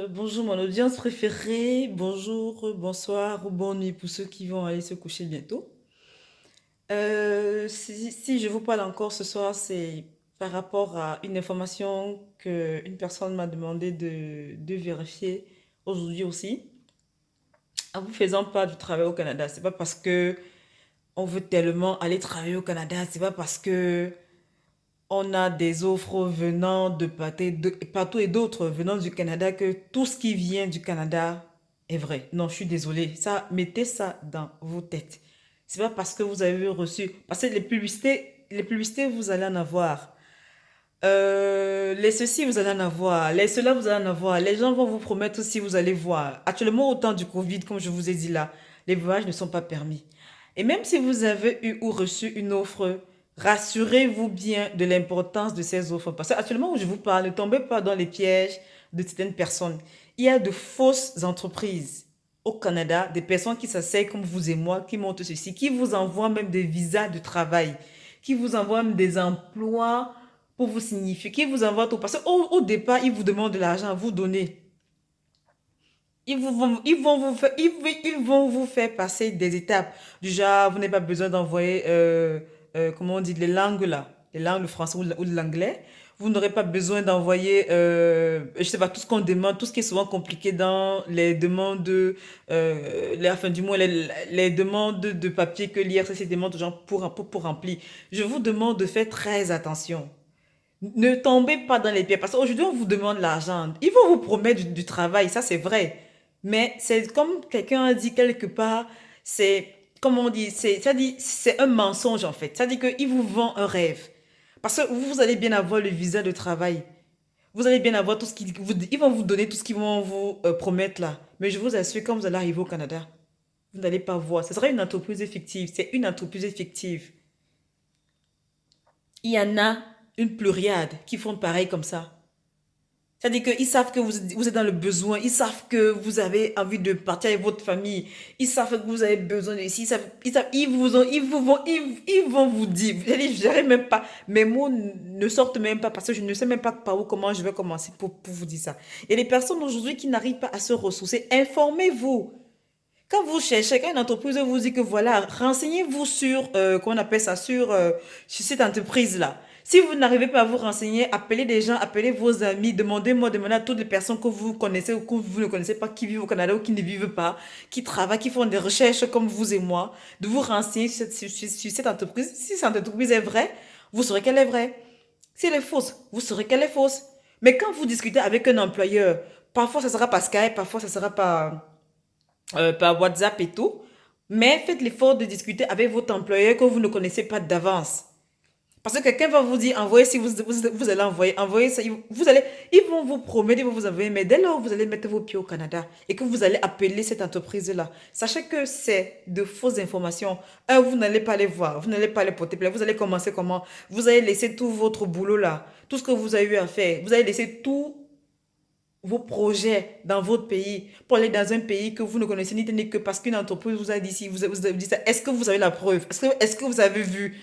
Bonjour mon audience préférée, bonjour, bonsoir ou bonne nuit pour ceux qui vont aller se coucher bientôt. Si je vous parle encore ce soir, c'est par rapport à une information qu'une personne m'a demandé de vérifier aujourd'hui aussi. En vous faisant part du travail au Canada, c'est pas parce que on veut tellement aller travailler au Canada, c'est pas parce que on a des offres venant de partout et d'autres venant du Canada que tout ce qui vient du Canada est vrai. Non, je suis désolée. Ça, mettez ça dans vos têtes. C'est pas parce que vous avez reçu. Parce que les publicités, vous allez en avoir. Les ceci, vous allez en avoir. Les cela, vous allez en avoir. Les gens vont vous promettre aussi, vous allez voir. Actuellement, au temps du Covid, comme je vous ai dit là, les voyages ne sont pas permis. Et même si vous avez eu ou reçu une offre, rassurez-vous bien de l'importance de ces offres. Parce qu'actuellement où je vous parle, ne tombez pas dans les pièges de certaines personnes. Il y a de fausses entreprises au Canada, des personnes qui s'asseyent comme vous et moi, qui montent ceci, qui vous envoient même des visas de travail, qui vous envoient même des emplois pour vous signifier, qui vous envoient tout. Parce qu'au départ, ils vous demandent de l'argent à vous donner. Ils vont vous faire passer des étapes. Du genre, vous n'avez pas besoin d'envoyer, comment on dit, les langues là, les langues, le français ou l'anglais. Vous n'aurez pas besoin d'envoyer, je sais pas, tout ce qu'on demande, tout ce qui est souvent compliqué dans les demandes, enfin, du moins, les demandes de papier que l'IRCC demande aux gens pour remplir. Je vous demande de faire très attention. Ne tombez pas dans les pieds parce qu'aujourd'hui, on vous demande l'argent. Ils vont vous promettre du travail, ça c'est vrai. Mais c'est comme quelqu'un a dit quelque part, c'est, comme on dit, c'est un mensonge en fait. Ça dit qu'ils vous vendent un rêve. Parce que vous allez bien avoir le visa de travail. Vous allez bien avoir tout ce qu'ils ils vont vous donner tout ce qu'ils vont vous promettre là. Mais je vous assure, quand vous allez arriver au Canada, vous n'allez pas voir. Ce sera une entreprise effective. C'est une entreprise effective. Il y en a une pluriade qui font pareil comme ça. C'est-à-dire qu'ils savent que vous êtes dans le besoin, ils savent que vous avez envie de partir avec votre famille, ils savent que vous avez besoin de ici, ils vont vous dire, j'arrive même pas, mes mots ne sortent même pas parce que je ne sais même pas par où, comment je vais commencer pour vous dire ça. Et les personnes aujourd'hui qui n'arrivent pas à se ressourcer, informez-vous. Quand vous cherchez, quand une entreprise vous dit que voilà, renseignez-vous sur, comment on appelle ça, sur cette entreprise-là. Si vous n'arrivez pas à vous renseigner, appelez des gens, appelez vos amis, demandez à toutes les personnes que vous connaissez ou que vous ne connaissez pas, qui vivent au Canada ou qui ne vivent pas, qui travaillent, qui font des recherches comme vous et moi, de vous renseigner sur cette entreprise. Si cette entreprise est vraie, vous saurez qu'elle est vraie. Si elle est fausse, vous saurez qu'elle est fausse. Mais quand vous discutez avec un employeur, parfois ça sera par Skype, parfois ça sera par WhatsApp et tout. Mais faites l'effort de discuter avec votre employeur que vous ne connaissez pas d'avance. Parce que quelqu'un va vous dire, envoyez si vous allez envoyer ça. Ils vont vous promettre, ils vont vous envoyer. Mais dès lors où vous allez mettre vos pieds au Canada et que vous allez appeler cette entreprise-là, sachez que c'est de fausses informations. Un, vous n'allez pas les voir, vous n'allez pas les porter plainte. Vous allez commencer comment? Vous allez laisser tout votre boulot là, tout ce que vous avez eu à faire. Vous allez laisser tout vos projets dans votre pays pour aller dans un pays que vous ne connaissez ni que parce qu'une entreprise vous a dit si vous avez dit ça. Est-ce que vous avez la preuve? Est-ce que vous avez vu?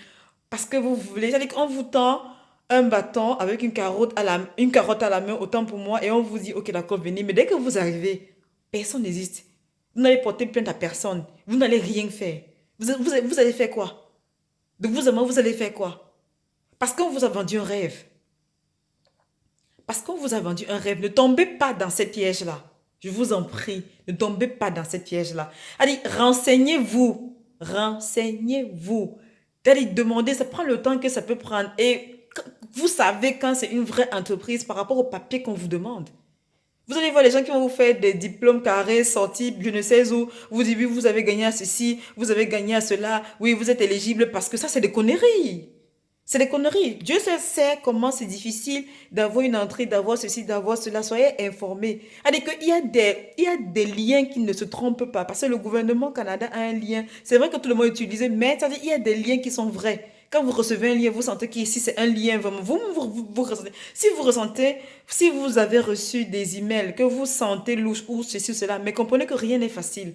Parce que vous voulez, c'est-à-dire qu'on vous tend un bâton avec une carotte à la main, autant pour moi, et on vous dit, ok, d'accord, venez. Mais dès que vous arrivez, personne n'existe. Vous n'allez porter plainte à personne. Vous n'allez rien faire. Vous allez faire quoi? De vous à moi, vous allez faire quoi? Parce qu'on vous a vendu un rêve. Parce qu'on vous a vendu un rêve. Ne tombez pas dans ces pièges-là. Je vous en prie, ne tombez pas dans ces pièges-là. Allez, renseignez-vous. Renseignez-vous. Allez, demandez, ça prend le temps que ça peut prendre. Et vous savez quand c'est une vraie entreprise par rapport au papier qu'on vous demande. Vous allez voir les gens qui vont vous faire des diplômes carrés, sortis, je ne sais où. Vous dites, oui, vous avez gagné à ceci, vous avez gagné à cela. Oui, vous êtes éligible parce que ça, c'est des conneries. C'est des conneries. Dieu seul sait comment c'est difficile d'avoir une entrée, d'avoir ceci, d'avoir cela. Soyez informés. C'est-à-dire il y a des liens qui ne se trompent pas. Parce que le gouvernement Canada a un lien. C'est vrai que tout le monde utilise, mais c'est-à-dire il y a des liens qui sont vrais. Quand vous recevez un lien, vous sentez qu'ici c'est un lien vraiment. Vous ressentez. Si vous ressentez, si vous avez reçu des emails, que vous sentez louche ou ceci ou cela, mais comprenez que rien n'est facile.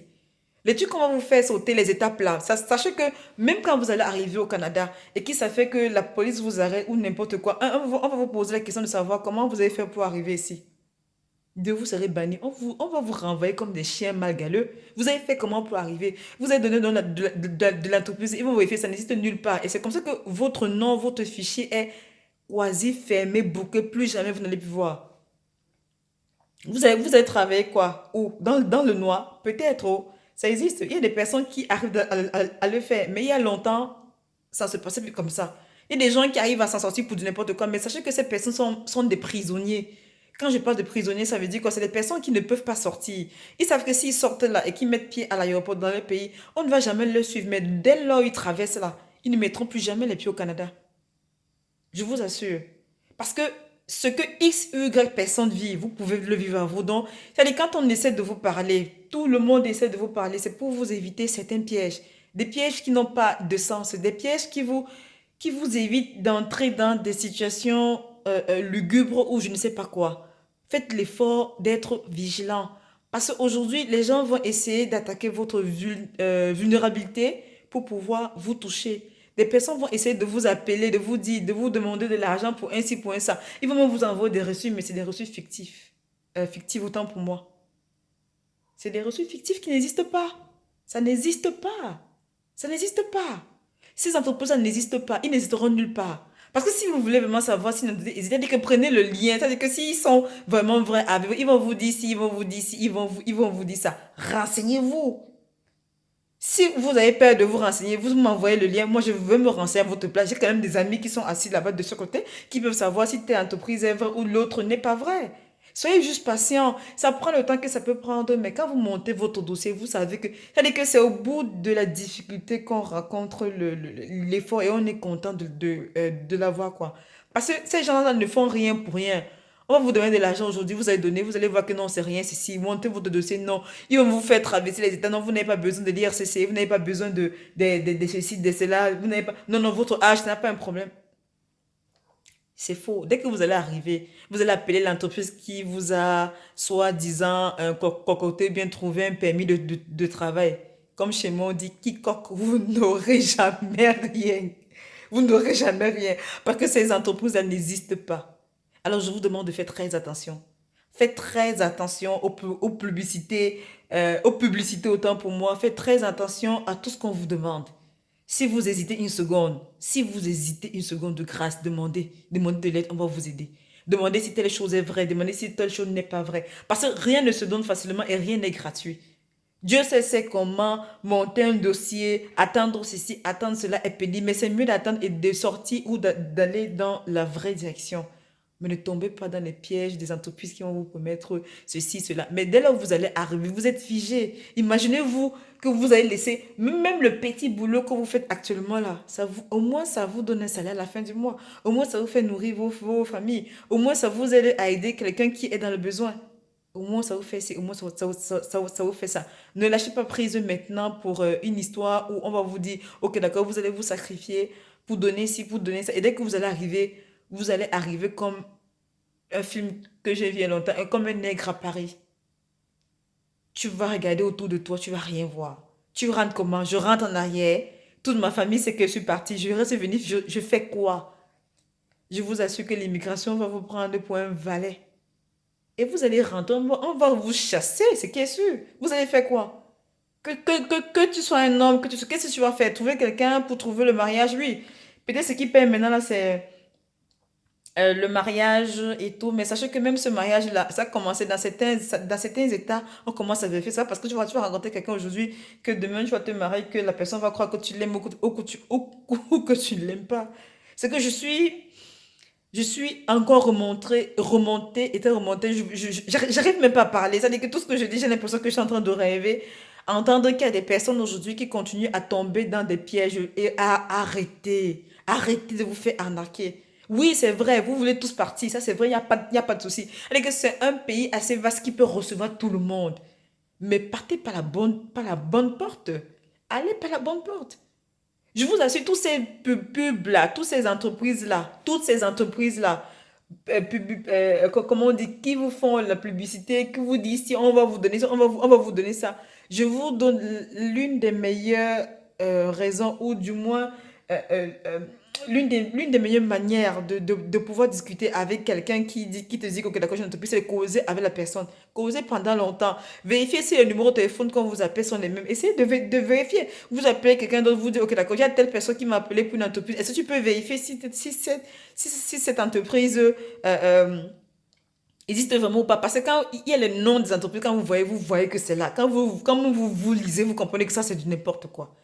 Les trucs qu'on va vous faire sauter les étapes là, sachez que même quand vous allez arriver au Canada et que ça fait que la police vous arrête ou n'importe quoi, on va vous poser la question de savoir comment vous avez fait pour arriver ici. de vous serez banni. On va vous renvoyer comme des chiens mal galeux. Vous avez fait comment pour arriver? Vous avez donné de l'entreprise. Ils vont vérifier, ça n'existe nulle part. Et c'est comme ça que votre nom, votre fichier est quasi fermé, bouclé. Plus jamais vous n'allez plus voir. Vous avez travaillé quoi? Où? Dans le noir? Peut-être. Oh. Ça existe. Il y a des personnes qui arrivent à le faire. Mais il y a longtemps, ça ne se passait plus comme ça. Il y a des gens qui arrivent à s'en sortir pour du n'importe quoi. Mais sachez que ces personnes sont des prisonniers. Quand je parle de prisonniers, ça veut dire quoi? C'est des personnes qui ne peuvent pas sortir. Ils savent que s'ils sortent là et qu'ils mettent pied à l'aéroport dans le pays, on ne va jamais le suivre. Mais dès lors où ils traversent là, ils ne mettront plus jamais les pieds au Canada. Je vous assure. Parce que ce que X, Y personne vit, vous pouvez le vivre à vous. Donc, c'est-à-dire quand on essaie de vous parler, tout le monde essaie de vous parler, c'est pour vous éviter certains pièges. Des pièges qui n'ont pas de sens, des pièges qui vous évitent d'entrer dans des situations lugubres ou je ne sais pas quoi. Faites l'effort d'être vigilant. Parce qu'aujourd'hui, les gens vont essayer d'attaquer votre vulnérabilité pour pouvoir vous toucher. Des personnes vont essayer de vous appeler, de vous dire, de vous demander de l'argent pour un ci, pour un ça. Ils vont même vous envoyer des reçus, mais c'est des reçus fictifs. Fictifs autant pour moi. C'est des reçus fictifs qui n'existent pas. Ça n'existe pas. Ça n'existe pas. Ces entreprises, ça n'existe pas. Ils n'existeront nulle part. Parce que si vous voulez vraiment savoir s'ils n'existent, c'est-à-dire que prenez le lien. C'est-à-dire que s'ils sont vraiment vrais avec vous, ils vont vous dire ci, ils vont vous dire ci, ils vont vous dire ça. Renseignez-vous. Si vous avez peur de vous renseigner, vous m'envoyez le lien. Moi, je veux me renseigner à votre place. J'ai quand même des amis qui sont assis là-bas de ce côté, qui peuvent savoir si telle entreprise est vraie ou l'autre n'est pas vraie. Soyez juste patient. Ça prend le temps que ça peut prendre, mais quand vous montez votre dossier, vous savez que, c'est-à-dire que c'est au bout de la difficulté qu'on rencontre l'effort et on est content de l'avoir, quoi. Parce que ces gens-là ne font rien pour rien. On va vous donner de l'argent aujourd'hui, vous allez donner, vous allez voir que non, c'est rien, c'est si, montez votre dossier, non. Ils vont vous faire traverser les états, non, vous n'avez pas besoin de l'IRCC, vous n'avez pas besoin de ceci, de cela, vous n'avez pas, non, non, votre âge, ça n'a pas un problème. C'est faux. Dès que vous allez arriver, vous allez appeler l'entreprise qui vous a, soi-disant, concocté, bien trouvé un permis de travail. Comme chez moi, on dit, quiconque, vous n'aurez jamais rien. Vous n'aurez jamais rien. Parce que ces entreprises, elles n'existent pas. Alors, je vous demande de faire très attention. Faites très attention aux publicités autant pour moi. Faites très attention à tout ce qu'on vous demande. Si vous hésitez une seconde de grâce, demandez de l'aide, on va vous aider. Demandez si telle chose est vraie, demandez si telle chose n'est pas vraie. Parce que rien ne se donne facilement et rien n'est gratuit. Dieu sait comment monter un dossier, attendre ceci, attendre cela est pénible, mais c'est mieux d'attendre et de sortir ou d'aller dans la vraie direction. Mais ne tombez pas dans les pièges des entreprises qui vont vous promettre ceci, cela. Mais dès là où vous allez arriver, vous êtes figé. Imaginez-vous que vous allez laisser même le petit boulot que vous faites actuellement là. Au moins, ça vous donne un salaire à la fin du mois. Au moins, ça vous fait nourrir vos familles. Au moins, ça vous aide à aider quelqu'un qui est dans le besoin. Au moins, ça vous fait ci, au moins, ça vous fait ça. Ne lâchez pas prise maintenant pour une histoire où on va vous dire, ok, d'accord, vous allez vous sacrifier pour donner ci, pour donner ça. Et dès que vous allez arriver comme un film que j'ai vu il y a longtemps, comme un nègre à Paris. Tu vas regarder autour de toi, tu vas rien voir. Tu rentres comment? Je rentre en arrière. Toute ma famille sait que je suis partie. Je reste venir, je fais quoi? Je vous assure que l'immigration va vous prendre pour un valet. Et vous allez rentrer, on va vous chasser, c'est qui est sûr. Vous allez faire quoi? Que tu sois un homme, qu'est-ce que tu vas faire? Trouver quelqu'un pour trouver le mariage? Oui. Peut-être ce qui paye maintenant là, c'est le mariage et tout. Mais sachez que même ce mariage-là, ça a commencé dans certains états, on commence à vérifier ça parce que tu vas rencontrer quelqu'un aujourd'hui que demain tu vas te marier, que la personne va croire que tu l'aimes ou que tu ne l'aimes pas. C'est que je suis encore remontée, j'arrive même pas à parler. C'est-à-dire que tout ce que je dis, j'ai l'impression que je suis en train de rêver. Entendre qu'il y a des personnes aujourd'hui qui continuent à tomber dans des pièges et à arrêter de vous faire arnaquer. Oui, c'est vrai, vous voulez tous partir, ça c'est vrai, il y a pas de souci. C'est-à-dire que c'est un pays assez vaste qui peut recevoir tout le monde. Mais partez par la bonne porte. Allez par la bonne porte. Je vous assure, tous ces pubs-là, toutes ces entreprises-là, comment on dit, qui vous font la publicité, qui vous disent si on va vous donner ça, on va vous donner ça. Je vous donne l'une des meilleures raisons, ou du moins l'une des meilleures manières de pouvoir discuter avec quelqu'un qui te dit que ok, d'accord, j'ai une entreprise, c'est de causer avec la personne. Causer pendant longtemps. Vérifier si les numéros de téléphone qu'on vous appelle sont les mêmes. Essayez de vérifier. Vous appelez quelqu'un d'autre, vous dites, ok, d'accord, il y a telle personne qui m'a appelé pour une entreprise. Est-ce que tu peux vérifier si cette entreprise existe vraiment ou pas? Parce que quand il y a les noms des entreprises, quand vous voyez que c'est là. Quand vous lisez, vous comprenez que ça, c'est du n'importe quoi.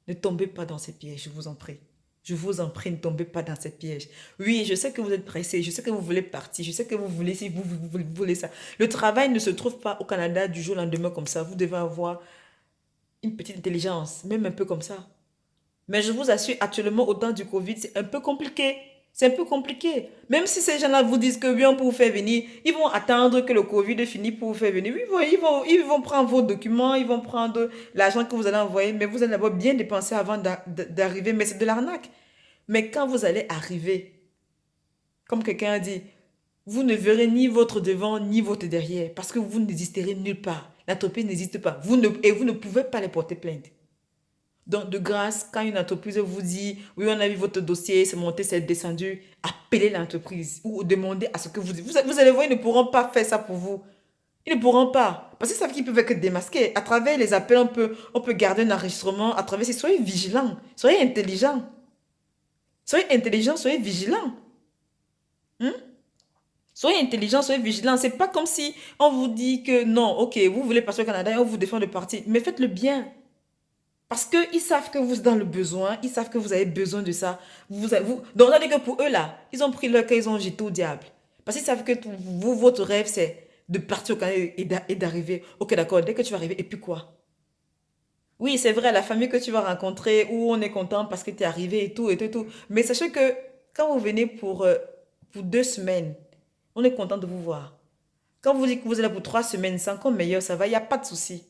Ne tombez pas dans ces pièges, je vous en prie. Je vous en prie, ne tombez pas dans ces pièges. Oui, je sais que vous êtes pressé, je sais que vous voulez partir, je sais que vous voulez si vous voulez ça. Le travail ne se trouve pas au Canada du jour au lendemain comme ça. Vous devez avoir une petite intelligence, même un peu comme ça. Mais je vous assure, actuellement, au temps du Covid, c'est un peu compliqué. C'est un peu compliqué. Même si ces gens-là vous disent que oui, on peut vous faire venir, ils vont attendre que le Covid finisse pour vous faire venir. Oui, ils vont prendre vos documents, ils vont prendre l'argent que vous allez envoyer, mais vous allez d'abord bien dépenser avant d'arriver. Mais c'est de l'arnaque. Mais quand vous allez arriver, comme quelqu'un a dit, vous ne verrez ni votre devant ni votre derrière parce que vous n'existerez nulle part. L'entreprise n'existe pas. Et vous ne pouvez pas les porter plainte. Donc, de grâce, quand une entreprise vous dit, oui, on a vu votre dossier, c'est monté, c'est descendu, appelez l'entreprise ou demandez à ce que vous dites. Vous allez voir, ils ne pourront pas faire ça pour vous. Ils ne pourront pas. Parce qu'ils savent qu'ils peuvent être démasqués. À travers les appels, on peut garder un enregistrement. À travers, soyez vigilants, soyez intelligents. Soyez intelligents, soyez vigilants. Hein? Soyez intelligents, soyez vigilants. C'est pas comme si on vous dit que non, ok, vous voulez passer au Canada et on vous défend de partir. Mais faites le bien. Parce qu'ils savent que vous êtes dans le besoin, ils savent que vous avez besoin de ça. Donc, ça veut dire que pour eux, là, ils ont pris leur cas, ils ont jeté au diable. Parce qu'ils savent que vous, votre rêve, c'est de partir au Canada et d'arriver. Ok, d'accord, dès que tu vas arriver, et puis quoi? Oui, c'est vrai, la famille que tu vas rencontrer, où on est content parce que tu es arrivé et tout, et tout, et tout. Mais sachez que quand vous venez pour 2 semaines, on est content de vous voir. Quand vous dites que vous êtes là pour 3 semaines, c'est encore meilleur, ça va, il n'y a pas de souci.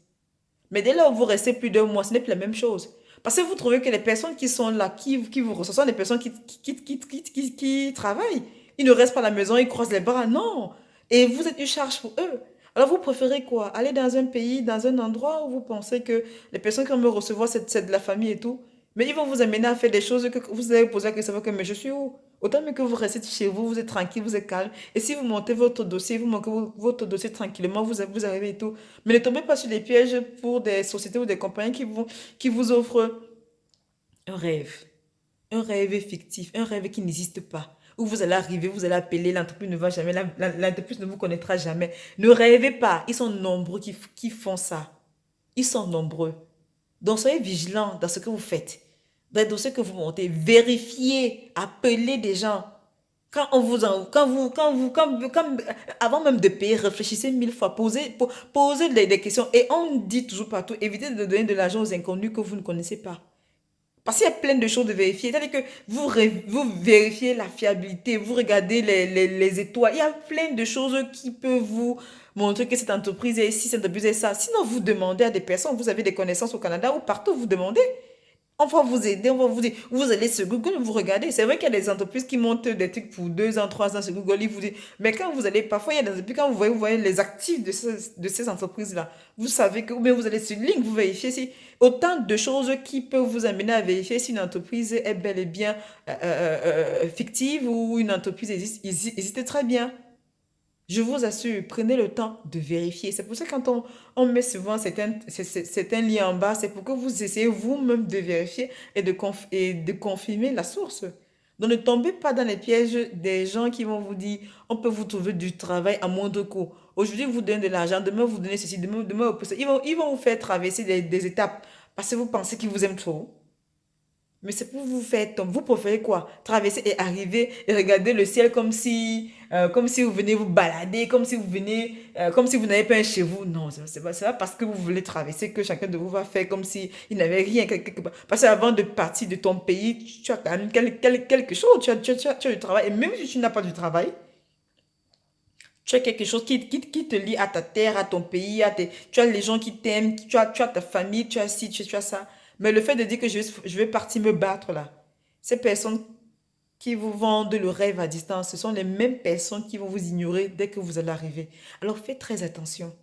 Mais dès lors où vous restez plus d'1 mois, ce n'est plus la même chose. Parce que vous trouvez que les personnes qui sont là, qui vous reçoivent, sont des personnes qui travaillent. Ils ne restent pas à la maison, ils croisent les bras. Non. Et vous êtes une charge pour eux. Alors vous préférez quoi? Aller dans un pays, dans un endroit où vous pensez que les personnes qui vont me recevoir, c'est de la famille et tout. Mais ils vont vous amener à faire des choses que vous allez poser la question que mais je suis où? Autant mieux que vous restez chez vous, vous êtes tranquille, vous êtes calme. Et si vous montez votre dossier, vous montez votre dossier tranquillement, vous arrivez et tout. Mais ne tombez pas sur les pièges pour des sociétés ou des compagnies qui vous offrent un rêve. Un rêve fictif, un rêve qui n'existe pas. Où vous allez arriver, vous allez appeler, l'entreprise ne va jamais, l'entreprise ne vous connaîtra jamais. Ne rêvez pas, ils sont nombreux qui font ça. Ils sont nombreux. Donc soyez vigilants dans ce que vous faites. Dans les dossiers que vous montez, vérifiez, appelez des gens. Quand on vous en, avant même de payer, réfléchissez 1000 fois, posez des questions. Et on dit toujours partout, évitez de donner de l'argent aux inconnus que vous ne connaissez pas. Parce qu'il y a plein de choses de vérifier. C'est-à-dire que vous vérifiez la fiabilité, vous regardez les étoiles. Il y a plein de choses qui peuvent vous montrer que cette entreprise est ici, cette entreprise est ça. Sinon, vous demandez à des personnes, vous avez des connaissances au Canada ou partout, vous demandez. On va vous aider, on va vous dire, vous allez sur Google, vous regardez. C'est vrai qu'il y a des entreprises qui montent des trucs pour 2 ans, 3 ans sur Google, ils vous disent, mais quand vous allez, parfois il y a des entreprises, quand vous voyez les actifs de ces entreprises-là, vous savez que, ou bien vous allez sur LinkedIn, vous vérifiez si, autant de choses qui peuvent vous amener à vérifier si une entreprise est bel et bien fictive ou une entreprise existe très bien. Je vous assure, prenez le temps de vérifier. C'est pour ça que quand on met souvent certains liens en bas, c'est pour que vous essayez vous-même de vérifier et de confirmer la source. Donc ne tombez pas dans les pièges des gens qui vont vous dire, on peut vous trouver du travail à moindre coût. Aujourd'hui, vous donnez de l'argent, demain, vous donnez ceci, demain, vous poussez. Ils vont vous faire traverser des étapes parce que vous pensez qu'ils vous aiment trop. Mais c'est pour vous faire tomber. Vous préférez quoi? Traverser et arriver et regarder le ciel comme si vous venez vous balader, comme si vous n'avez pas un chez vous. Non, c'est pas parce que vous voulez traverser que chacun de vous va faire comme si il n'avait rien quelque part. Parce qu'avant de partir de ton pays, tu as quand même quelque chose. Tu as du travail. Et même si tu n'as pas du travail, tu as quelque chose qui te lie à ta terre, à ton pays, tu as les gens qui t'aiment, tu as ta famille, tu as ci, tu as ça. Mais le fait de dire que je vais partir me battre là, ces personnes qui vous vendent le rêve à distance, ce sont les mêmes personnes qui vont vous ignorer dès que vous allez arriver. Alors faites très attention.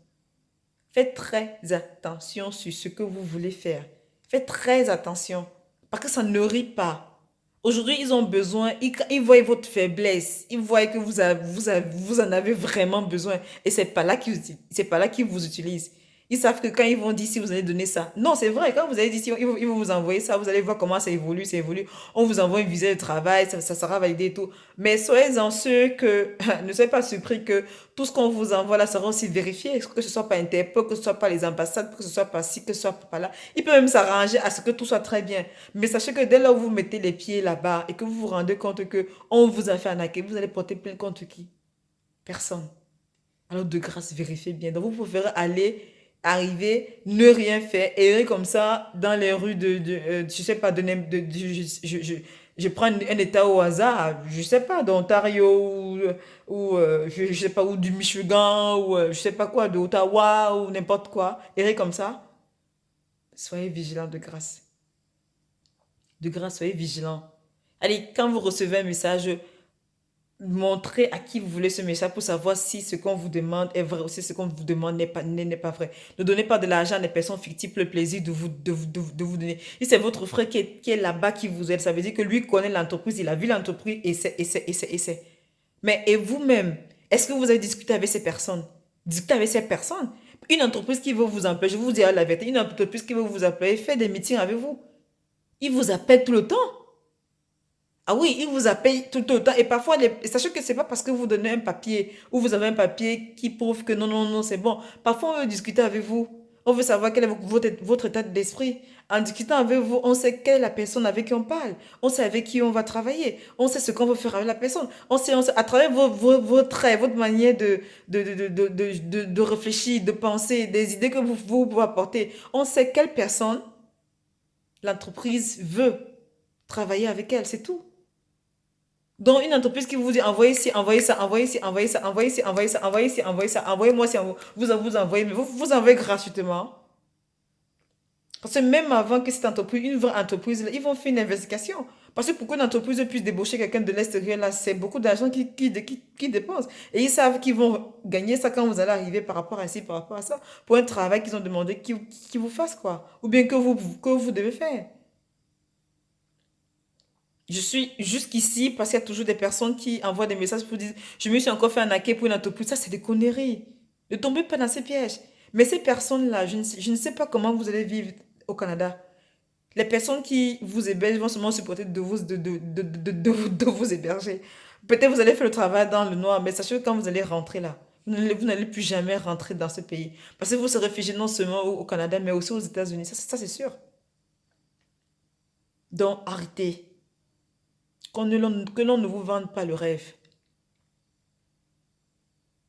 Faites très attention sur ce que vous voulez faire. Faites très attention. Parce que ça ne rit pas. Aujourd'hui, ils ont besoin, ils voient votre faiblesse, ils voient que vous en avez vraiment besoin. Et c'est pas là qu'ils vous utilisent. Ils savent que quand ils vont dire si vous allez donner ça. Non, c'est vrai, quand vous allez dire si ils vont vous envoyer ça, vous allez voir comment ça évolue. On vous envoie une visa de travail, ça sera validé et tout. Mais soyez-en sûrs que, ne soyez pas surpris que tout ce qu'on vous envoie là sera aussi vérifié, que ce soit par Interpol, que ce soit par les ambassades, que ce soit par ci, que ce soit par là. Il peut même s'arranger à ce que tout soit très bien. Mais sachez que dès lors où vous mettez les pieds là-bas et que vous vous rendez compte que on vous a fait arnaquer, vous allez porter plainte contre qui? Personne. Alors de grâce, vérifiez bien. Donc vous préférez arriver, ne rien faire, errer comme ça dans les rues je sais pas, je prends un état au hasard, je sais pas, d'Ontario je sais pas, ou du Michigan ou je sais pas quoi, d'Ottawa ou n'importe quoi, errer comme ça. Soyez vigilants de grâce. De grâce, soyez vigilants. Allez, quand vous recevez un message, montrez à qui vous voulez ce message pour savoir si ce qu'on vous demande est vrai ou si ce qu'on vous demande n'est pas vrai. Ne donnez pas de l'argent à des personnes fictives pour le plaisir de vous donner. Si c'est votre frère qui est là-bas qui vous aide, ça veut dire que lui connaît l'entreprise, il a vu l'entreprise et c'est. Mais et vous-même, est-ce que vous avez discuté avec ces personnes? Discutez avec ces personnes. Une entreprise qui veut vous empêcher, je vous dis la vérité, une entreprise qui veut vous appeler, fait des meetings avec vous. Il vous appelle tout le temps. Ah oui, il vous appelle tout le temps. Et parfois, sachez que c'est pas parce que vous donnez un papier ou vous avez un papier qui prouve que non, non, non, c'est bon. Parfois, on veut discuter avec vous. On veut savoir quel est votre état d'esprit. En discutant avec vous, on sait quelle est la personne avec qui on parle. On sait avec qui on va travailler. On sait ce qu'on veut faire avec la personne. On sait à travers vos traits, votre manière de réfléchir, de penser, des idées que vous pouvez apporter. On sait quelle personne l'entreprise veut travailler avec elle. C'est tout. Donc, une entreprise qui vous dit envoyez ci, envoyez ça, envoyez ci, envoyez ça, envoyez ci, envoyez ça, envoyez ci, envoyez ça, envoyez-moi si vous envoyez, mais vous envoyez gratuitement. Parce que même avant que cette entreprise, une vraie entreprise, là, ils vont faire une investigation. Parce que pour qu'une entreprise puisse débaucher quelqu'un de l'extérieur, là, c'est beaucoup d'argent qui dépensent. Et ils savent qu'ils vont gagner ça quand vous allez arriver par rapport à ci, par rapport à ça, pour un travail qu'ils ont demandé qu'ils vous fassent, quoi. Ou bien que vous devez faire. Je suis jusqu'ici parce qu'il y a toujours des personnes qui envoient des messages pour dire je me suis encore fait arnaquer pour une entreprise. Ça, c'est des conneries. Ne tombez pas dans ces pièges. Mais ces personnes-là, je ne sais pas comment vous allez vivre au Canada. Les personnes qui vous hébergent vont seulement supporter de vous héberger. Peut-être vous allez faire le travail dans le noir, mais sachez que quand vous allez rentrer là, vous n'allez plus jamais rentrer dans ce pays. Parce que vous serez réfugié non seulement au Canada, mais aussi aux États-Unis. Ça c'est sûr. Donc, arrêtez. Que l'on ne vous vende pas le rêve.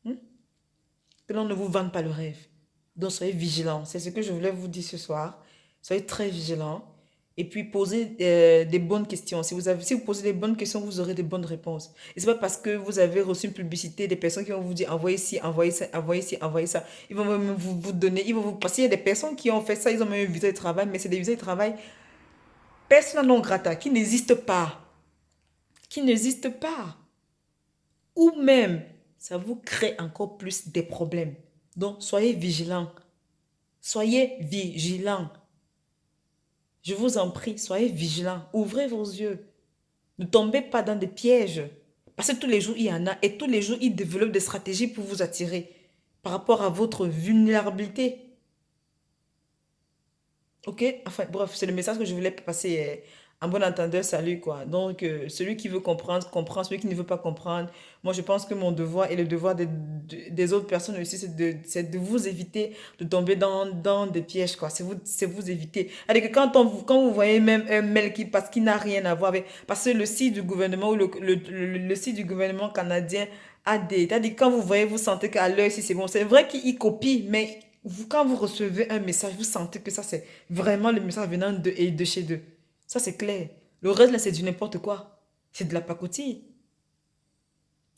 Hmm? Que l'on ne vous vende pas le rêve. Donc, soyez vigilants. C'est ce que je voulais vous dire ce soir. Soyez très vigilants. Et puis, posez des bonnes questions. Si vous posez des bonnes questions, vous aurez des bonnes réponses. Et c'est pas parce que vous avez reçu une publicité des personnes qui vont vous dire envoyez ci, envoyez ça, envoyez ci, envoyez ça. Ils vont même vous donner, ils vont vous passer. Il y a des personnes qui ont fait ça, ils ont même un visa de travail, mais c'est des visas de travail persona non grata, qui n'existent pas. Qui n'existent pas. Ou même, ça vous crée encore plus des problèmes. Donc, soyez vigilants. Soyez vigilants. Je vous en prie, soyez vigilants. Ouvrez vos yeux. Ne tombez pas dans des pièges. Parce que tous les jours, il y en a. Et tous les jours, ils développent des stratégies pour vous attirer par rapport à votre vulnérabilité. Ok? Enfin, bref, c'est le message que je voulais passer en bon entendeur, salut, quoi. Donc, celui qui veut comprendre, comprend. Celui qui ne veut pas comprendre. Moi, je pense que mon devoir et le devoir des autres personnes aussi, c'est de vous éviter de tomber dans des pièges, quoi. C'est vous éviter. Allez, que quand vous voyez même un mail qui passe, qui n'a rien à voir avec. Parce que le site du gouvernement ou le site du gouvernement canadien a des. C'est-à-dire, quand vous voyez, vous sentez qu'à l'heure, si c'est bon. C'est vrai qu'il copie, mais quand vous recevez un message, vous sentez que ça, c'est vraiment le message venant de chez eux. Ça, c'est clair. Le reste, là, c'est du n'importe quoi. C'est de la pacotille.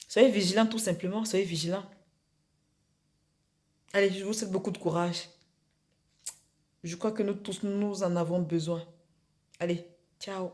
Soyez vigilants, tout simplement. Soyez vigilants. Allez, je vous souhaite beaucoup de courage. Je crois que nous tous, nous en avons besoin. Allez, ciao.